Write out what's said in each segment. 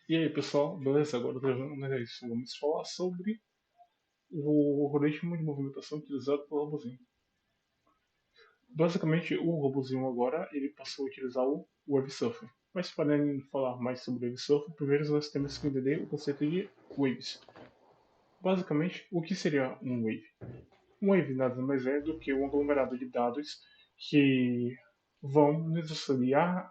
E aí, pessoal, beleza? Agora é isso. Vamos falar sobre o algoritmo de movimentação utilizado pelo robozinho. Basicamente, o robozinho agora ele passou a utilizar o Wave Surfer. Mas para falar mais sobre o Wave Surfer, primeiro nós temos que entender o conceito de waves. Basicamente, o que seria um wave? Um wave nada mais é do que um aglomerado de dados que vão nos auxiliar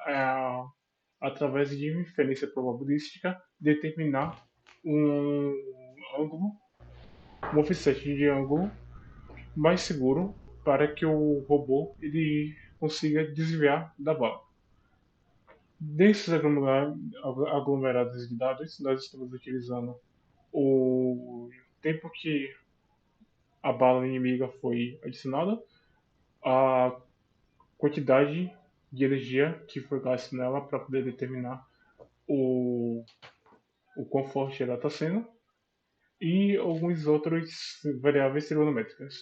através de inferência probabilística, determinar um ângulo, um offset de ângulo mais seguro para que o robô ele consiga desviar da bala. Desses aglomerados de dados, nós estamos utilizando o tempo que a bala inimiga foi adicionada, a quantidade de energia que foi gasta nela para poder determinar o, o quão forte ela está sendo e alguns outros variáveis trigonométricas.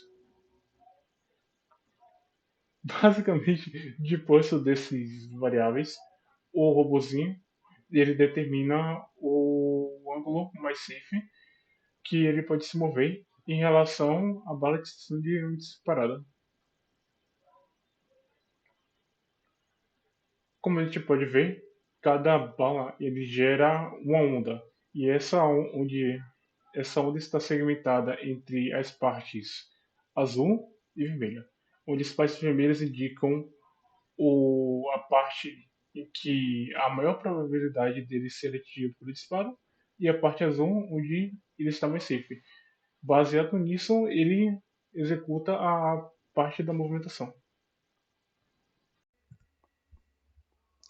Basicamente, depois desses variáveis, o robozinho ele determina o ângulo mais safe que ele pode se mover em relação à bala de disparada. Como a gente pode ver, cada bala ele gera uma onda e essa onda está segmentada entre as partes azul e vermelha, onde as partes vermelhas indicam a parte em que a maior probabilidade dele ser atingido pelo disparo e a parte azul onde ele está mais safe. Baseado nisso, ele executa a parte da movimentação.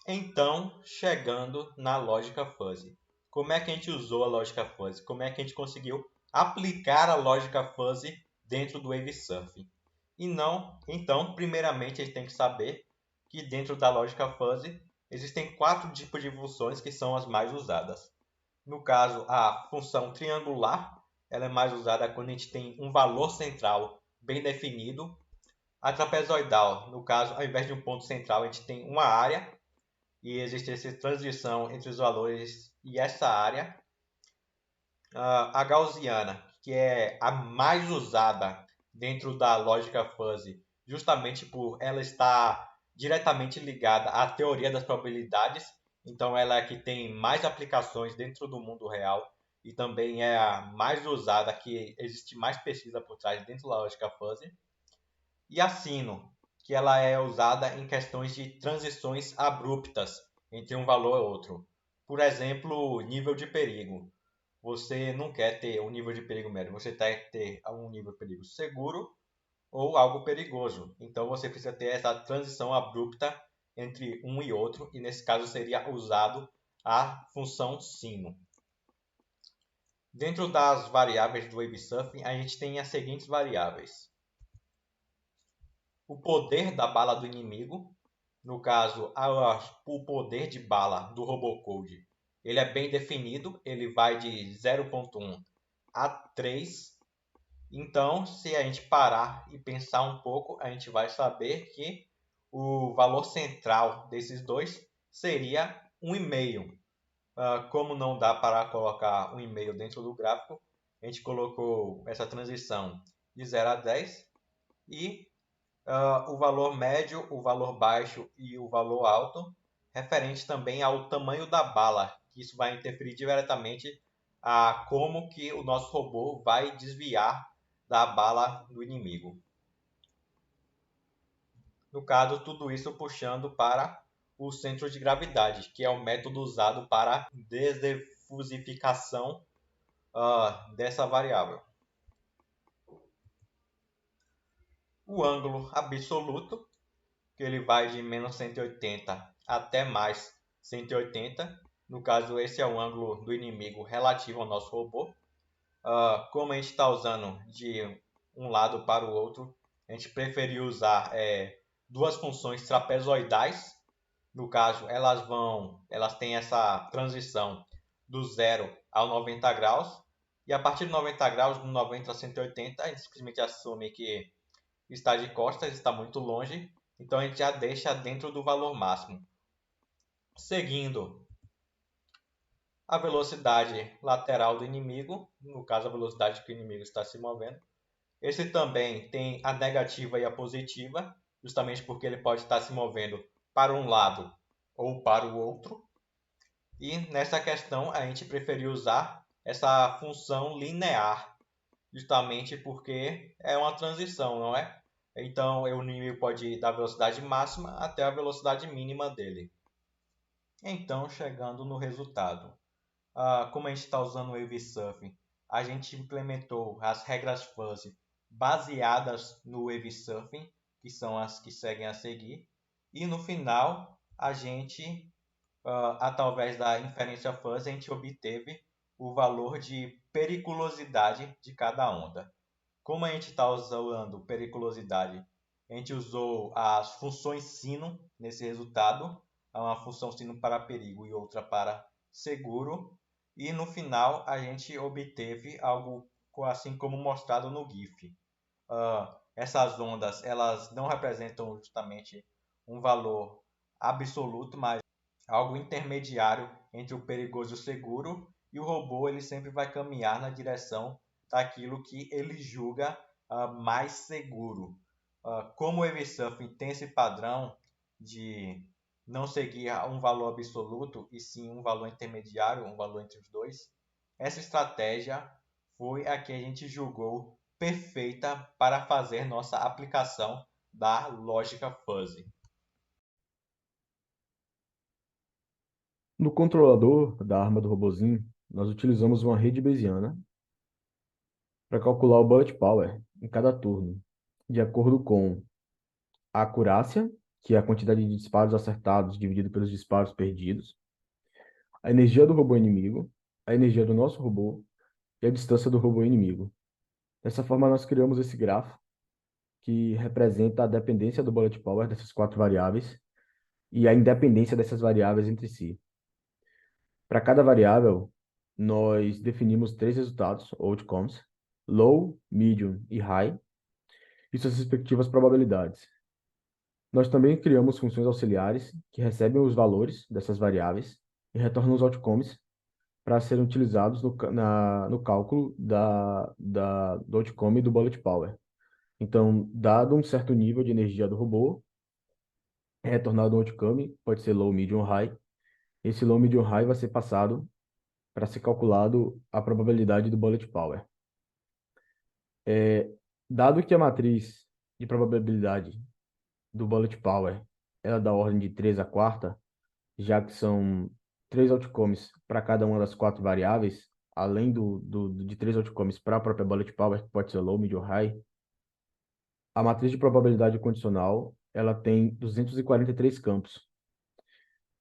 Então, chegando na lógica fuzzy. Como é que a gente usou a lógica fuzzy? Como é que a gente conseguiu aplicar a lógica fuzzy dentro do Wave Surfing? E não, então, primeiramente a gente tem que saber que dentro da lógica fuzzy existem quatro tipos de funções que são as mais usadas. No caso, a função triangular, ela é mais usada quando a gente tem um valor central bem definido. A trapezoidal, no caso, ao invés de um ponto central, a gente tem uma área e existe essa transição entre os valores e essa área. A gaussiana, que é a mais usada dentro da lógica fuzzy, justamente por ela estar diretamente ligada à teoria das probabilidades, então ela é a que tem mais aplicações dentro do mundo real e também é a mais usada, que existe mais pesquisa por trás dentro da lógica fuzzy. E a sino, que ela é usada em questões de transições abruptas entre um valor e outro. Por exemplo, nível de perigo. Você não quer ter um nível de perigo médio, você quer ter um nível de perigo seguro ou algo perigoso. Então você precisa ter essa transição abrupta entre um e outro, e nesse caso seria usado a função sino. Dentro das variáveis do Wave Surfing, a gente tem as seguintes variáveis: o poder da bala do inimigo, no caso, o poder de bala do Robocode, ele é bem definido, ele vai de 0.1 a 3. Então, se a gente parar e pensar um pouco, a gente vai saber que o valor central desses dois seria 1,5. Como não dá para colocar 1,5 dentro do gráfico, a gente colocou essa transição de 0 a 10 e o valor médio, o valor baixo e o valor alto, referente também ao tamanho da bala, que isso vai interferir diretamente a como que o nosso robô vai desviar da bala do inimigo. No caso, tudo isso puxando para o centro de gravidade, que é o método usado para desdefusificação dessa variável. O ângulo absoluto, que ele vai de menos 180 até mais 180. No caso, esse é o ângulo do inimigo relativo ao nosso robô. Como a gente está usando de um lado para o outro, a gente preferiu usar duas funções trapezoidais. No caso, elas têm essa transição do 0 ao 90 graus. E a partir de 90 graus, do 90 a 180, a gente simplesmente assume que está de costas, está muito longe, então a gente já deixa dentro do valor máximo. Seguindo a velocidade lateral do inimigo, no caso a velocidade que o inimigo está se movendo. Esse também tem a negativa e a positiva, justamente porque ele pode estar se movendo para um lado ou para o outro. E nessa questão a gente preferiu usar essa função linear, justamente porque é uma transição, não é? Então o inimigo pode ir da velocidade máxima até a velocidade mínima dele. Então, chegando no resultado, como a gente está usando o Wave Surfing, a gente implementou as regras fuzzy baseadas no Wave Surfing, que são as que seguem a seguir, e no final a gente, através da inferência fuzzy, a gente obteve o valor de periculosidade de cada onda. Como a gente está usando periculosidade, a gente usou as funções sino nesse resultado, uma função sino para perigo e outra para seguro, e no final a gente obteve algo assim como mostrado no GIF. Essas ondas elas não representam justamente um valor absoluto, mas algo intermediário entre o perigoso e o seguro, e o robô ele sempre vai caminhar na direção daquilo que ele julga mais seguro. Como o Wave tem esse padrão de não seguir um valor absoluto e sim um valor intermediário, um valor entre os dois, essa estratégia foi a que a gente julgou perfeita para fazer nossa aplicação da lógica fuzzy. No controlador da arma do robozinho, nós utilizamos uma rede Bayesiana para calcular o bullet power em cada turno, de acordo com a acurácia, que é a quantidade de disparos acertados dividido pelos disparos perdidos, a energia do robô inimigo, a energia do nosso robô e a distância do robô inimigo. Dessa forma, nós criamos esse grafo que representa a dependência do bullet power dessas quatro variáveis e a independência dessas variáveis entre si. Para cada variável, nós definimos três resultados, outcomes, low, medium e high, e suas respectivas probabilidades. Nós também criamos funções auxiliares que recebem os valores dessas variáveis e retornam os outcomes para serem utilizados no cálculo do outcome e do bullet power. Então, dado um certo nível de energia do robô, é retornado um outcome, pode ser low, medium, high. Esse low, medium, high vai ser passado para ser calculado a probabilidade do bullet power. Dado que a matriz de probabilidade do bullet power ela é da ordem de 3 a quarta, já que são três outcomes para cada uma das quatro variáveis, além de três outcomes para a própria bullet power, que pode ser low, medium, high, a matriz de probabilidade condicional ela tem 243 campos.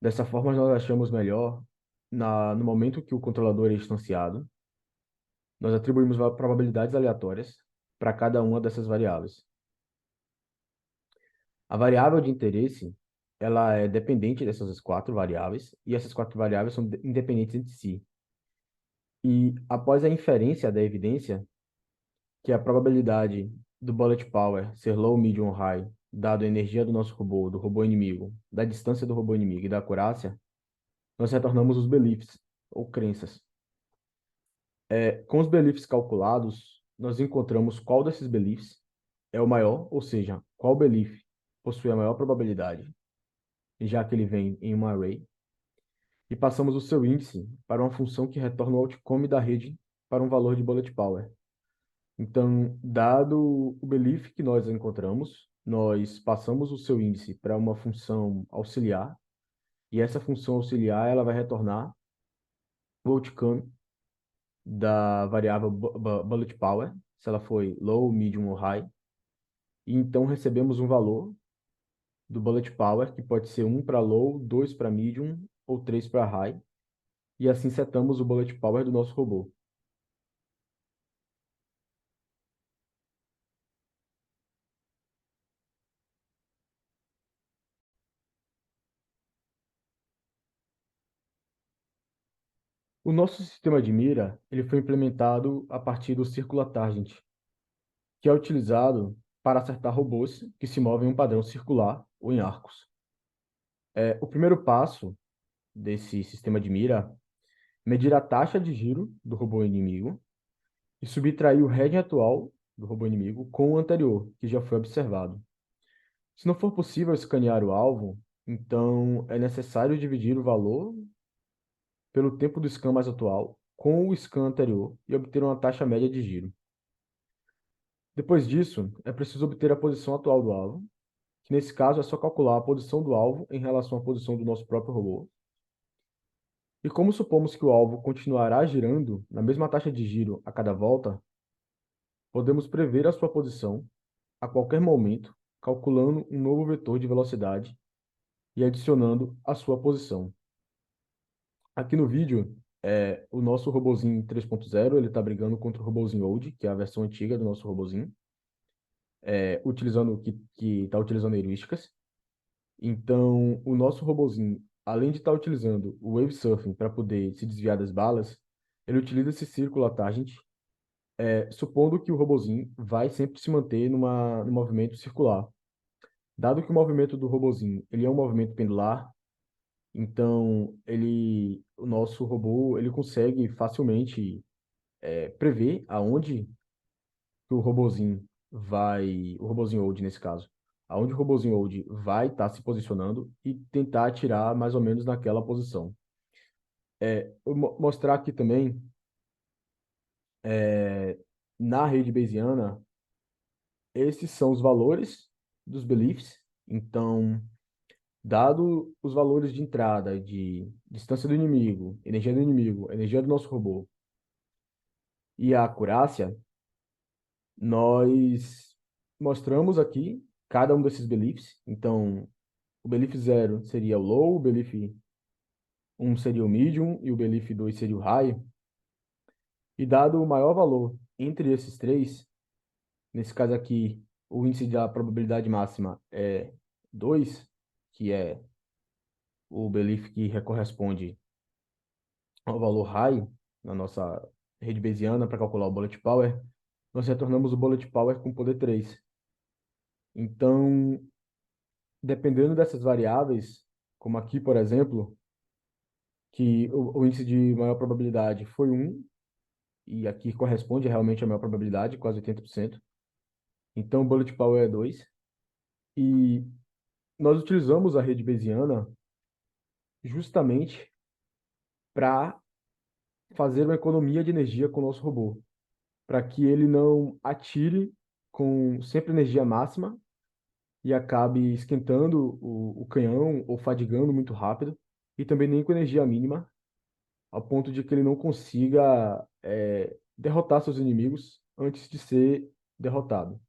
Dessa forma, nós achamos melhor, no momento que o controlador é instanciado, nós atribuímos probabilidades aleatórias para cada uma dessas variáveis. A variável de interesse, ela é dependente dessas quatro variáveis, e essas quatro variáveis são independentes entre si. E após a inferência da evidência, que é a probabilidade do bullet power ser low, medium, high, dado a energia do nosso robô, do robô inimigo, da distância do robô inimigo e da acurácia, nós retornamos os beliefs, ou crenças. Com os beliefs calculados, nós encontramos qual desses beliefs é o maior, ou seja, qual belief possui a maior probabilidade, já que ele vem em uma array, e passamos o seu índice para uma função que retorna o outcome da rede para um valor de bullet power. Então, dado o belief que nós encontramos, nós passamos o seu índice para uma função auxiliar, e essa função auxiliar ela vai retornar o outcome da variável bullet power, se ela foi low, medium ou high, e então recebemos um valor do bullet power, que pode ser 1 para low, 2 para medium ou 3 para high, e assim setamos o bullet power do nosso robô. O nosso sistema de mira ele foi implementado a partir do Circular Target, que é utilizado para acertar robôs que se movem em um padrão circular ou em arcos. O primeiro passo desse sistema de mira medir a taxa de giro do robô inimigo e subtrair o heading atual do robô inimigo com o anterior, que já foi observado. Se não for possível escanear o alvo, então é necessário dividir o valor pelo tempo do scan mais atual com o scan anterior e obter uma taxa média de giro. Depois disso, é preciso obter a posição atual do alvo, que nesse caso é só calcular a posição do alvo em relação à posição do nosso próprio robô. E como supomos que o alvo continuará girando na mesma taxa de giro a cada volta, podemos prever a sua posição a qualquer momento, calculando um novo vetor de velocidade e adicionando a sua posição. Aqui no vídeo, o nosso robozinho 3.0, ele está brigando contra o robozinho Old, que é a versão antiga do nosso robozinho, que está utilizando heurísticas. Então, o nosso robozinho, além de estar utilizando o Wave Surfing para poder se desviar das balas, ele utiliza esse círculo Tangent, supondo que o robozinho vai sempre se manter no movimento circular. Dado que o movimento do robozinho ele é um movimento pendular, então o nosso robô ele consegue facilmente prever aonde que o robozinho old nesse caso, aonde o robozinho old vai estar se posicionando e tentar atirar mais ou menos naquela posição. Mostrar aqui também, na rede Bayesiana, esses são os valores dos beliefs. Então, dado os valores de entrada, de distância do inimigo, energia do nosso robô e a acurácia, nós mostramos aqui cada um desses beliefs. Então, o belief 0 seria o low, o belief 1 seria o medium e o belief 2 seria o high. E dado o maior valor entre esses três, nesse caso aqui, o índice da probabilidade máxima é 2, que é o belief que corresponde ao valor high na nossa rede Bayesiana para calcular o bullet power, nós retornamos o bullet power com poder 3. Então, dependendo dessas variáveis, como aqui, por exemplo, que o índice de maior probabilidade foi 1, e aqui corresponde realmente à maior probabilidade, quase 80%. Então, o bullet power é 2. E nós utilizamos a rede Bayesiana justamente para fazer uma economia de energia com o nosso robô, para que ele não atire com sempre energia máxima e acabe esquentando o canhão ou fadigando muito rápido, e também nem com energia mínima, ao ponto de que ele não consiga derrotar seus inimigos antes de ser derrotado.